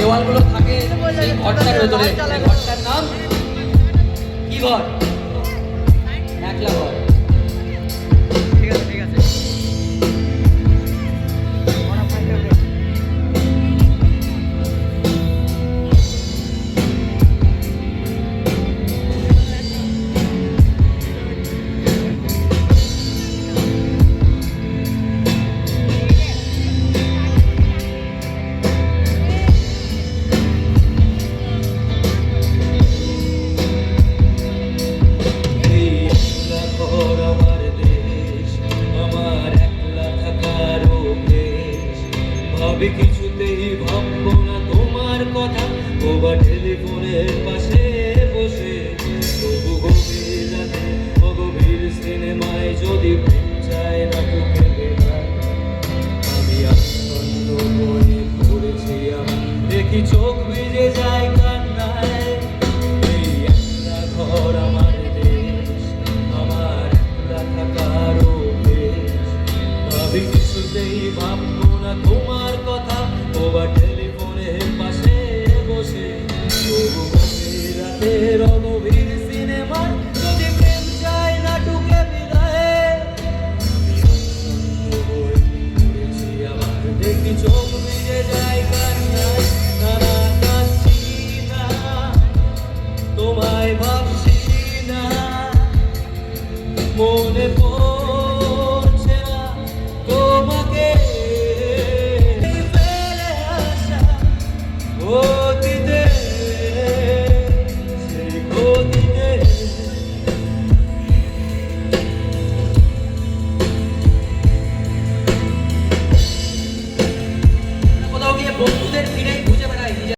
দেওয়ালগুলো থাকে সেই ঘরটার ভেতরে, সেই ঘরটার নাম কি ঘর? একলা ঘর। ঠিক আছে ঠিক আছে। কিছুতেই ভাববো না তোমার কথা, ওবা টেলিফোনের পাশে বসে তবু গভীর রাতে অগভীর সিনেমায় যদি প্রেম চায় না তোকে বেড়ায়। আমি আনন্দ হয়ে পড়েছি, আমি দেখি চোখ ভিজে যায় কান্নায়। এই একটা ঘর আমার দেশ, আমার একলা থাকার অভ্যেস। ভাবি কিছুতেই ভাববো না তোমার কথা, ওবা টেলিফোনের পাশে বসে তবু গভীর রাতের অগভীর সিনেমায় যদি প্রেম চায় না ঢুকে বিদায়। আমি আচ্ছন্ন হয়ে পড়েছি, আমার দেখি চোখ ভিজে যায় কান্নায়। না না কাঁদছি না, তোমায় ভাবছি না, মনে পড়ছে না তোমাকে ফেলে আসা অতীতে, সেই অতীতে। কোথাও গিয়ে বন্ধুদের ফিরে